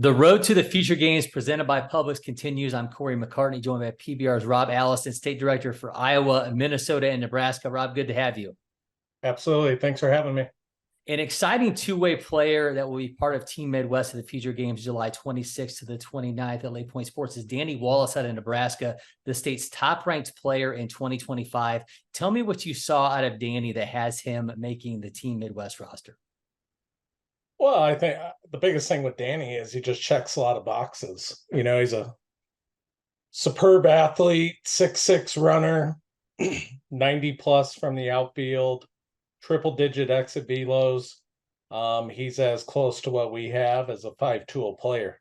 The road to the future games presented by Publix continues. I'm Cory McCartney, joined by PBR's Rob Allison, State Director for Iowa, Minnesota, and Nebraska. Rob, good to have you. Absolutely. Thanks for having me. An exciting two-way player that will be part of Team Midwest at the Future Games July 26th to the 29th at LakePoint Sports is Danny Wallace out of Nebraska, the state's top-ranked player in 2025. Tell me what you saw out of Danny that has him making the Team Midwest roster. Well, I think the biggest thing with Danny is he just checks a lot of boxes. You know, he's a superb athlete, 6'6" runner, 90 plus from the outfield, triple-digit exit velos. He's as close to what we have as a 5-tool player.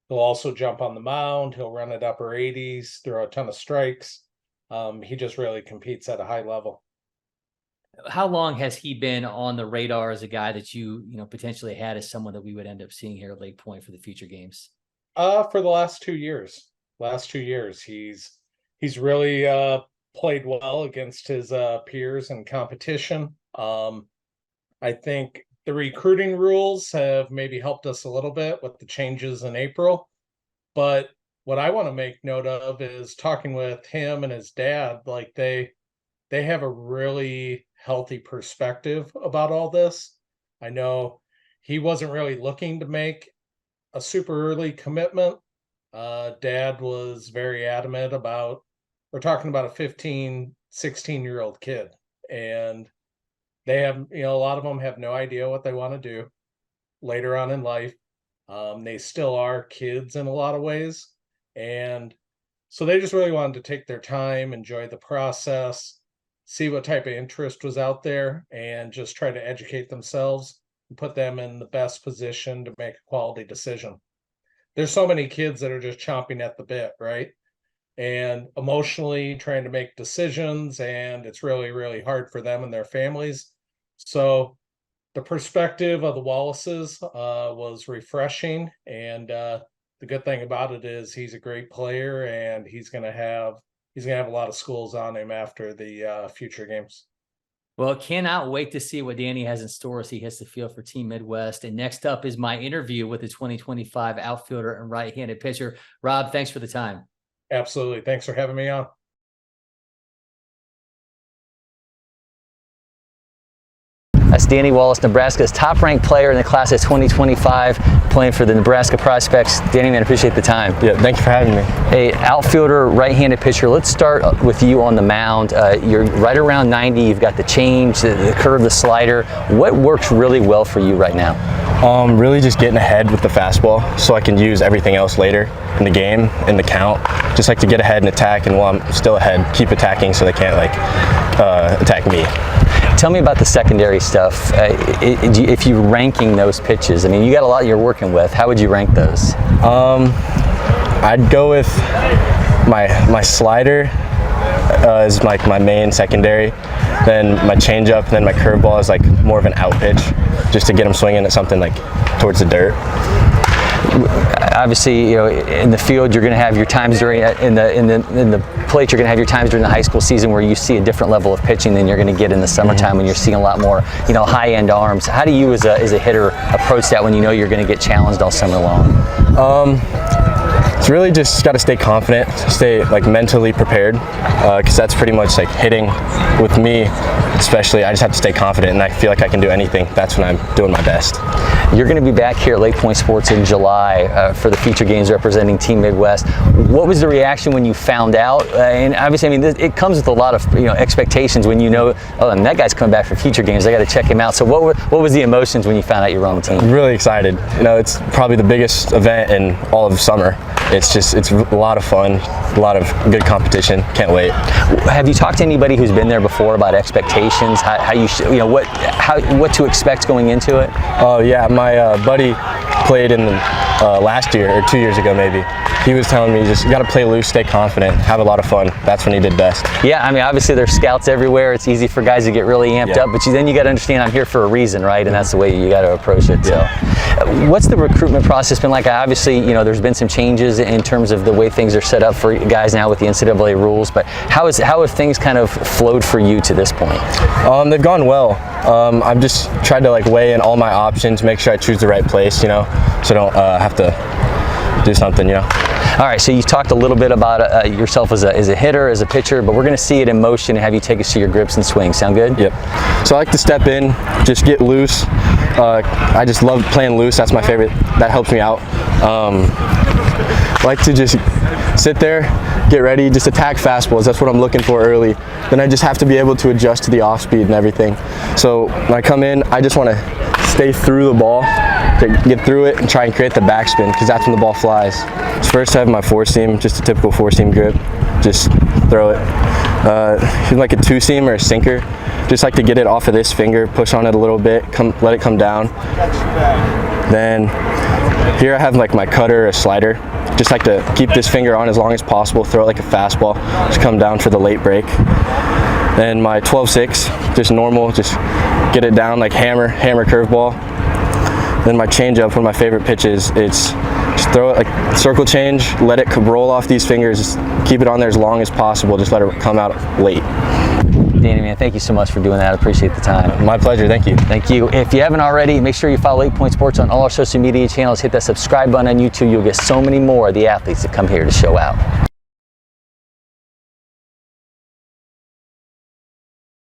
He'll also jump on the mound. He'll run at upper 80s, throw a ton of strikes. He just really competes at a high level. How long has he been on the radar as a guy that you potentially had as someone that we would end up seeing here at LakePoint for the future games? For the last 2 years. He's really played well against his peers and competition. I think the recruiting rules have maybe helped us a little bit with the changes in April. But what I want to make note of is talking with him and his dad, like they have a really healthy perspective about all this. I know he wasn't really looking to make a super early commitment. Dad was very adamant about, we're talking about a 15, 16-year-old kid. And they have, a lot of them have no idea what they want to do later on in life. They still are kids in a lot of ways. And so they just really wanted to take their time, enjoy the process, see what type of interest was out there, and just try to educate themselves and put them in the best position to make a quality decision. There's so many kids that are just chomping at the bit, right? And emotionally trying to make decisions, and it's really, really hard for them and their families. So the perspective of the Wallaces was refreshing, and the good thing about it is he's a great player, and he's going to have a lot of schools on him after the future games. Well, cannot wait to see what Danny has in store as he hits the field for Team Midwest. And next up is my interview with the 2025 outfielder and right-handed pitcher. Rob, thanks for the time. Absolutely. Thanks for having me on. That's Danny Wallace, Nebraska's top-ranked player in the class of 2025, playing for the Nebraska Prospects. Danny, man, appreciate the time. Yeah, thank you for having me. Hey, outfielder, right-handed pitcher. Let's start with you on the mound. You're right around 90. You've got the change, the curve, the slider. What works really well for you right now? Really just getting ahead with the fastball so I can use everything else later in the game, in the count. Just like to get ahead and attack, and while I'm still ahead, keep attacking so they can't attack me. Tell me about the secondary stuff. If you're ranking those pitches, I mean, you got a lot you're working with. How would you rank those? I'd go with my slider is like my main secondary. Then my changeup, then my curveball is like more of an out pitch, just to get them swinging at something like towards the dirt. Obviously, in the field, you're going to have your times during in the plate. You're going to have your times during the high school season where you see a different level of pitching than you're going to get in the summertime when you're seeing a lot more, high-end arms. How do you, as a hitter, approach that when you know you're going to get challenged all summer long? It's really just got to stay confident, stay mentally prepared, because that's pretty much hitting with me. Especially, I just have to stay confident, and I feel like I can do anything. That's when I'm doing my best. You're going to be back here at LakePoint Sports in July for the future games representing Team Midwest. What was the reaction when you found out? And obviously, it comes with a lot of expectations when oh, and that guy's coming back for future games. I got to check him out. So what was the emotions when you found out you were on the team? Really excited. It's probably the biggest event in all of summer. It's a lot of fun, a lot of good competition. Can't wait. Have you talked to anybody who's been there before about expectations? What to expect going into it? Oh yeah, my buddy played in last year or 2 years ago maybe, he was telling me, just you got to play loose, stay confident, have a lot of fun. That's when he did best. Yeah, I mean, obviously there's scouts everywhere. It's easy for guys to get really amped up, but then you got to understand I'm here for a reason, right? And that's the way you got to approach it. So, what's the recruitment process been like? Obviously, you know, there's been some changes in terms of the way things are set up for guys now with the NCAA rules, but how have things kind of flowed for you to this point? They've gone well. I've just tried to like weigh in all my options, make sure I choose the right place, you know, so I don't have to do something, you know. All right, so you talked a little bit about yourself as a hitter, as a pitcher, but we're going to see it in motion and have you take us to your grips and swing. Sound good? Yep. So I like to step in, just get loose. I just love playing loose. That's my favorite. That helps me out. I like to just sit there, get ready, just attack fastballs. That's what I'm looking for early. Then I just have to be able to adjust to the off speed and everything. So when I come in, I just want to stay through the ball, to get through it and try and create the backspin, because that's when the ball flies. So first I have my four seam, just a typical four seam grip. Just throw it. Like a two seam or a sinker. Just like to get it off of this finger, push on it a little bit, let it come down. Then here I have like my cutter or a slider. Just like to keep this finger on as long as possible, throw it like a fastball, just come down for the late break. Then my 12-6, just normal, just get it down like hammer curveball. Then my changeup, one of my favorite pitches, it's just throw it like circle change, let it roll off these fingers, just keep it on there as long as possible, just let it come out late. Danny, man, thank you so much for doing that. I appreciate the time. My pleasure, thank you. Thank you. If you haven't already, make sure you follow LakePoint Sports on all our social media channels. Hit that subscribe button on YouTube. You'll get so many more of the athletes that come here to show out.